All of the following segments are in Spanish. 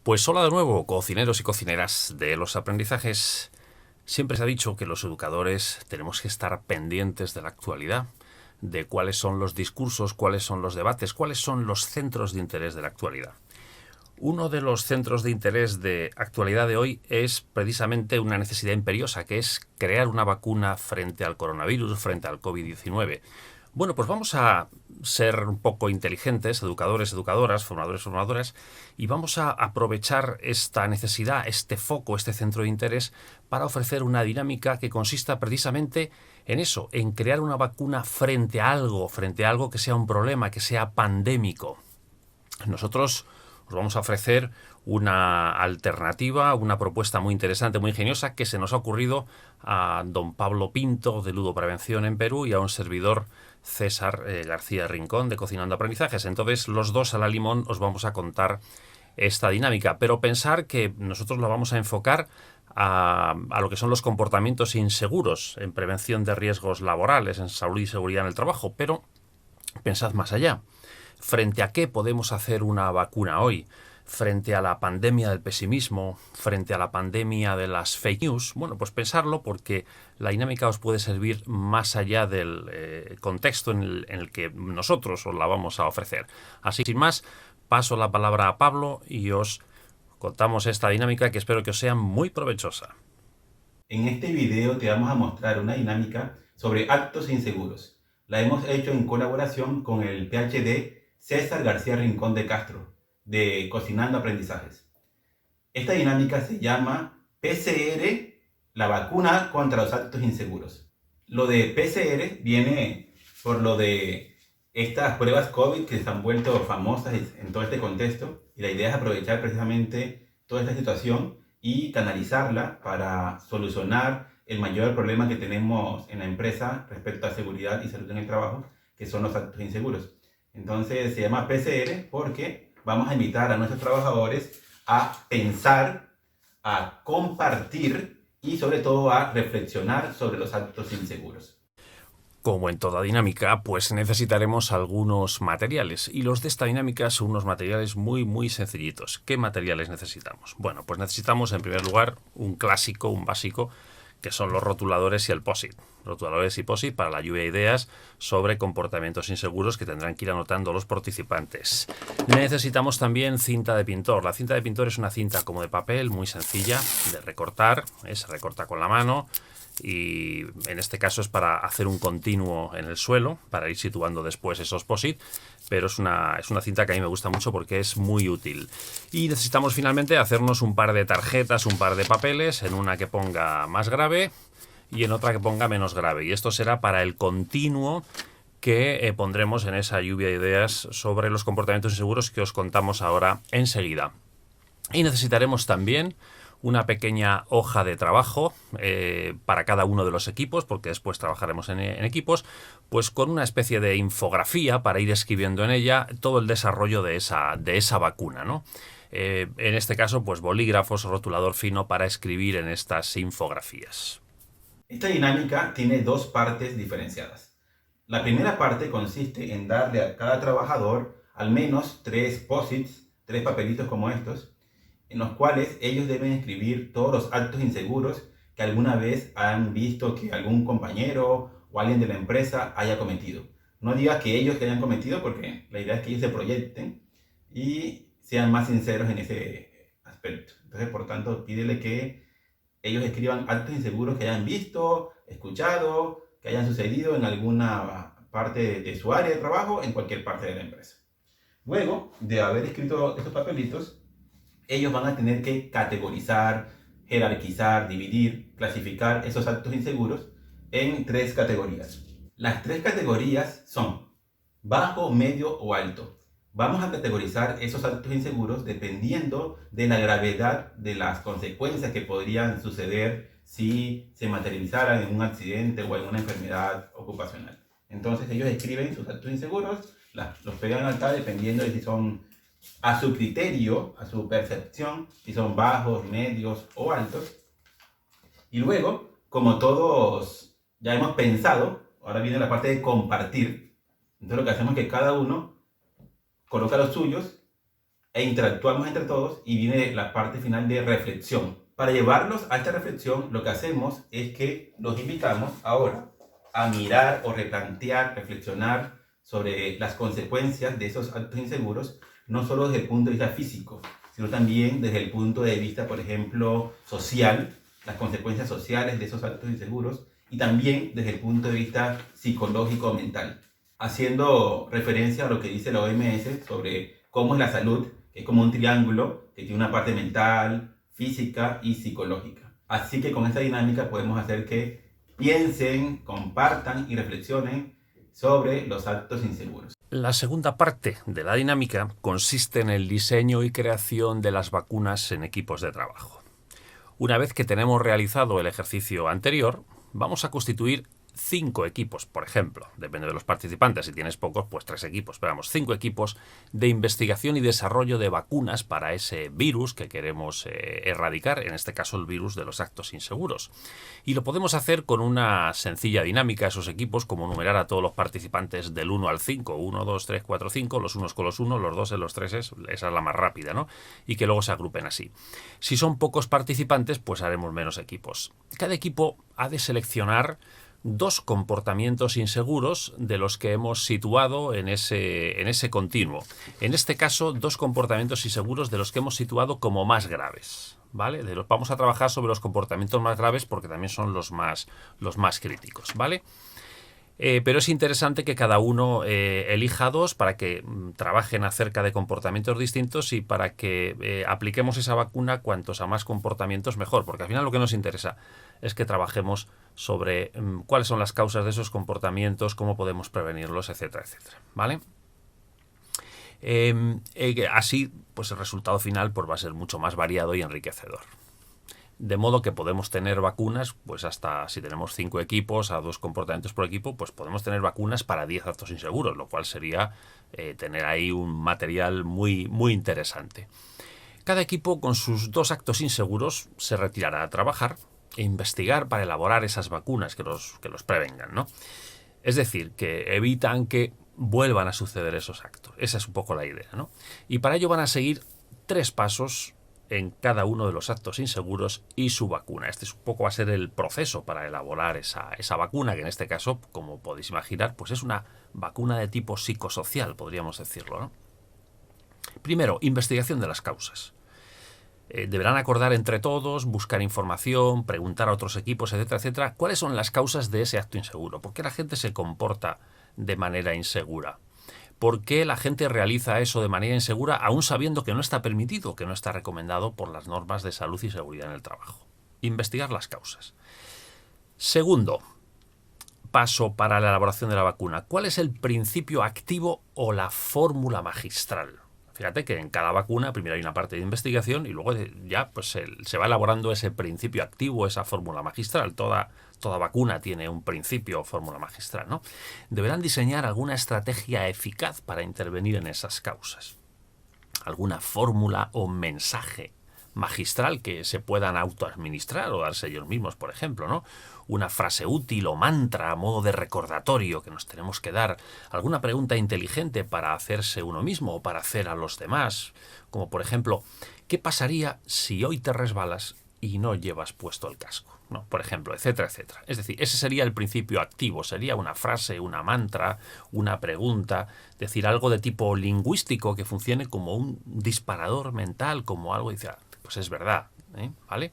Pues hola de nuevo, cocineros y cocineras de los aprendizajes. Siempre se ha dicho que los educadores tenemos que estar pendientes de la actualidad, de cuáles son los discursos, cuáles son los debates, cuáles son los centros de interés de la actualidad. Uno de los centros de interés de actualidad de hoy es precisamente una necesidad imperiosa, que es crear una vacuna frente al coronavirus, frente al COVID-19. Bueno, pues vamos a ser un poco inteligentes, educadores, educadoras, formadores, formadoras, y vamos a aprovechar esta necesidad, este foco, este centro de interés, para ofrecer una dinámica que consista precisamente en eso, en crear una vacuna frente a algo que sea un problema, que sea pandémico. Nosotros os vamos a ofrecer una alternativa, una propuesta muy interesante, muy ingeniosa, que se nos ha ocurrido a don Pablo Pinto, de Ludoprevención en Perú, y a un servidor, César García Rincón, de Cocinando Aprendizajes. Entonces, los dos a la limón os vamos a contar esta dinámica, pero pensar que nosotros la vamos a enfocar a lo que son los comportamientos inseguros en prevención de riesgos laborales, en salud y seguridad en el trabajo, pero pensad más allá. ¿Frente a qué podemos hacer una vacuna hoy? Frente a la pandemia del pesimismo, frente a la pandemia de las fake news. Bueno, pues pensarlo, porque la dinámica os puede servir más allá del contexto en el que nosotros os la vamos a ofrecer. Así, sin más, paso la palabra a Pablo y os contamos esta dinámica, que espero que os sea muy provechosa. En este video te vamos a mostrar una dinámica sobre actos inseguros. La hemos hecho en colaboración con el PhD César García Rincón de Castro, de Cocinando Aprendizajes. Esta dinámica se llama PCR, la vacuna contra los actos inseguros. Lo de PCR viene por lo de estas pruebas COVID que se han vuelto famosas en todo este contexto, y la idea es aprovechar precisamente toda esta situación y canalizarla para solucionar el mayor problema que tenemos en la empresa respecto a seguridad y salud en el trabajo, que son los actos inseguros. Entonces se llama PCR porque vamos a invitar a nuestros trabajadores a pensar, a compartir y sobre todo a reflexionar sobre los actos inseguros. Como en toda dinámica, pues necesitaremos algunos materiales, y los de esta dinámica son unos materiales muy sencillitos. ¿Qué materiales necesitamos? Bueno, pues necesitamos en primer lugar un clásico, un básico, que son los rotuladores y el POSIT. Rotuladores y POSIT para la lluvia de ideas sobre comportamientos inseguros que tendrán que ir anotando los participantes. Necesitamos también cinta de pintor. La cinta de pintor es una cinta como de papel, muy sencilla de recortar, se recorta con la mano, y en este caso es para hacer un continuo en el suelo, para ir situando después esos POSIT, pero es una cinta que a mí me gusta mucho porque es muy útil. Y necesitamos finalmente hacernos un par de tarjetas, un par de papeles, en una que ponga más grave y en otra que ponga menos grave, y esto será para el continuo que pondremos en esa lluvia de ideas sobre los comportamientos inseguros que os contamos ahora enseguida. Y necesitaremos también una pequeña hoja de trabajo para cada uno de los equipos, porque después trabajaremos en equipos, pues con una especie de infografía para ir escribiendo en ella todo el desarrollo de esa vacuna, ¿no? En este caso, pues bolígrafos o rotulador fino para escribir en estas infografías. Esta dinámica tiene dos partes diferenciadas. La primera parte consiste en darle a cada trabajador al menos 3 posits, 3 papelitos como estos, en los cuales ellos deben escribir todos los actos inseguros que alguna vez han visto que algún compañero o alguien de la empresa haya cometido. No digas que ellos que hayan cometido, porque la idea es que ellos se proyecten y sean más sinceros en ese aspecto. Entonces, por tanto, pídele que ellos escriban actos inseguros que hayan visto, escuchado, que hayan sucedido en alguna parte de su área de trabajo, en cualquier parte de la empresa. Luego de haber escrito estos papelitos, ellos van a tener que categorizar, jerarquizar, dividir, clasificar esos actos inseguros en 3 categorías. Las 3 categorías son bajo, medio o alto. Vamos a categorizar esos actos inseguros dependiendo de la gravedad de las consecuencias que podrían suceder si se materializaran en un accidente o en una enfermedad ocupacional. Entonces ellos escriben sus actos inseguros, los pegan acá dependiendo de si son a su criterio, a su percepción, si son bajos, medios o altos. Y luego, como todos ya hemos pensado, ahora viene la parte de compartir. Entonces lo que hacemos es que cada uno coloca los suyos e interactuamos entre todos y viene la parte final de reflexión. Para llevarlos a esta reflexión, lo que hacemos es que los invitamos ahora a mirar o replantear, reflexionar sobre las consecuencias de esos actos inseguros, no solo desde el punto de vista físico, sino también desde el punto de vista, por ejemplo, social, las consecuencias sociales de esos actos inseguros, y también desde el punto de vista psicológico o mental, haciendo referencia a lo que dice la OMS sobre cómo es la salud, que es como un triángulo que tiene una parte mental, física y psicológica. Así que con esta dinámica podemos hacer que piensen, compartan y reflexionen sobre los actos inseguros. La segunda parte de la dinámica consiste en el diseño y creación de las vacunas en equipos de trabajo. Una vez que tenemos realizado el ejercicio anterior, vamos a constituir 5 equipos, por ejemplo, depende de los participantes, si tienes pocos, pues 3 equipos, pero vamos, 5 equipos de investigación y desarrollo de vacunas para ese virus que queremos erradicar, en este caso el virus de los actos inseguros. Y lo podemos hacer con una sencilla dinámica, esos equipos, como numerar a todos los participantes del 1 al 5, 1, 2, 3, 4, 5, los unos con los 1, los 2 en los 3, esa es la más rápida, ¿no? Y que luego se agrupen así. Si son pocos participantes, pues haremos menos equipos. Cada equipo ha de seleccionar 2 comportamientos inseguros de los que hemos situado en ese continuo. En este caso, 2 comportamientos inseguros de los que hemos situado como más graves, ¿vale? Vamos a trabajar sobre los comportamientos más graves porque también son los más críticos, ¿vale? Pero es interesante que cada uno elija 2 para que trabajen acerca de comportamientos distintos y para que apliquemos esa vacuna cuantos a más comportamientos mejor, porque al final lo que nos interesa es que trabajemos sobre cuáles son las causas de esos comportamientos, cómo podemos prevenirlos, etcétera, etcétera, ¿vale? Así, pues el resultado final pues va a ser mucho más variado y enriquecedor. De modo que podemos tener vacunas, pues hasta si tenemos 5 equipos a 2 comportamientos por equipo, pues podemos tener vacunas para 10 actos inseguros, lo cual sería tener ahí un material muy, muy interesante. Cada equipo con sus 2 actos inseguros se retirará a trabajar e investigar para elaborar esas vacunas que los prevengan, ¿no? Es decir, que evitan que vuelvan a suceder esos actos. Esa es un poco la idea, ¿no? Y para ello van a seguir 3 pasos en cada uno de los actos inseguros y su vacuna. Este es un poco va a ser el proceso para elaborar esa vacuna, que en este caso, como podéis imaginar, pues es una vacuna de tipo psicosocial, podríamos decirlo, ¿no? Primero, investigación de las causas. Deberán acordar entre todos, buscar información, preguntar a otros equipos, etcétera, etcétera, cuáles son las causas de ese acto inseguro. ¿Por qué la gente se comporta de manera insegura? ¿Por qué la gente realiza eso de manera insegura aún sabiendo que no está permitido, que no está recomendado por las normas de salud y seguridad en el trabajo? Investigar las causas. Segundo paso para la elaboración de la vacuna. ¿Cuál es el principio activo o la fórmula magistral? Fíjate que en cada vacuna primero hay una parte de investigación y luego ya pues se va elaborando ese principio activo, esa fórmula magistral. Toda vacuna tiene un principio o fórmula magistral, ¿no? Deberán diseñar alguna estrategia eficaz para intervenir en esas causas. Alguna fórmula o mensaje magistral que se puedan autoadministrar o darse ellos mismos, por ejemplo, ¿no? Una frase útil o mantra a modo de recordatorio que nos tenemos que dar, alguna pregunta inteligente para hacerse uno mismo o para hacer a los demás, como por ejemplo, ¿qué pasaría si hoy te resbalas y no llevas puesto el casco? ¿No? Por ejemplo, etcétera, etcétera. Es decir, ese sería el principio activo, sería una frase, una mantra, una pregunta, decir algo de tipo lingüístico que funcione como un disparador mental, como algo, dice, pues es verdad, ¿vale?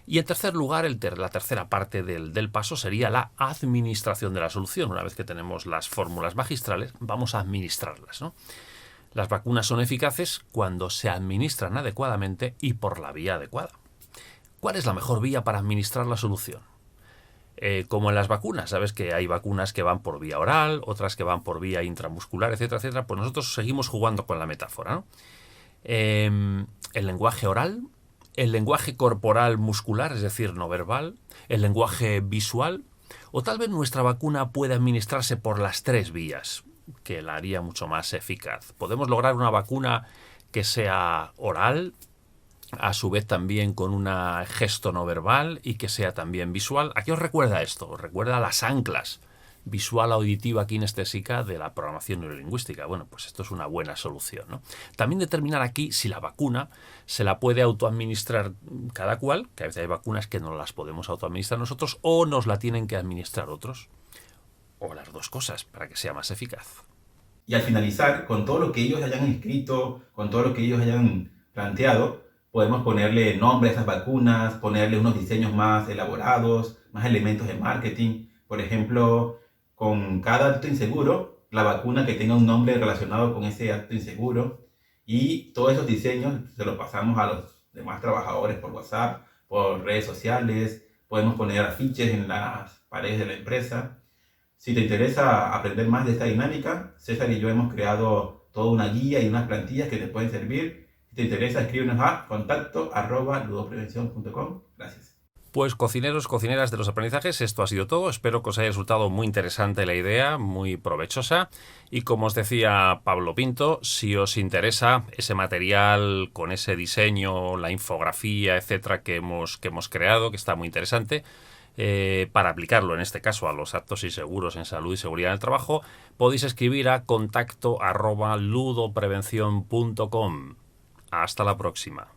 Y en tercer lugar, la tercera parte del paso sería la administración de la solución. Una vez que tenemos las fórmulas magistrales, vamos a administrarlas, ¿no? Las vacunas son eficaces cuando se administran adecuadamente y por la vía adecuada. ¿Cuál es la mejor vía para administrar la solución? Como en las vacunas, sabes que hay vacunas que van por vía oral, otras que van por vía intramuscular, etcétera, etcétera. Pues nosotros seguimos jugando con la metáfora, ¿no? El lenguaje oral, el lenguaje corporal muscular, es decir, no verbal, el lenguaje visual, o tal vez nuestra vacuna puede administrarse por las 3 vías, que la haría mucho más eficaz. Podemos lograr una vacuna que sea oral, a su vez también con un gesto no verbal y que sea también visual. ¿A qué os recuerda esto? Os recuerda las anclas visual, auditiva, kinestésica de la programación neurolingüística. Bueno, pues esto es una buena solución, ¿no? También determinar aquí si la vacuna se la puede autoadministrar cada cual, que a veces hay vacunas que no las podemos autoadministrar nosotros o nos la tienen que administrar otros, o las dos cosas, para que sea más eficaz. Y al finalizar, con todo lo que ellos hayan escrito, con todo lo que ellos hayan planteado, podemos ponerle nombre a esas vacunas, ponerle unos diseños más elaborados, más elementos de marketing. Por ejemplo, con cada acto inseguro, la vacuna que tenga un nombre relacionado con ese acto inseguro. Y todos esos diseños se los pasamos a los demás trabajadores por WhatsApp, por redes sociales. Podemos poner afiches en las paredes de la empresa. Si te interesa aprender más de esta dinámica, César y yo hemos creado toda una guía y unas plantillas que te pueden servir. Si te interesa, escríbenos a contacto@ludoprevención.com. Gracias. Pues cocineros, cocineras de los aprendizajes, esto ha sido todo. Espero que os haya resultado muy interesante la idea, muy provechosa. Y como os decía Pablo Pinto, si os interesa ese material con ese diseño, la infografía, etcétera, que hemos creado, que está muy interesante, para aplicarlo en este caso a los actos inseguros en salud y seguridad en el trabajo, podéis escribir a contacto@ludoprevención.com. Hasta la próxima.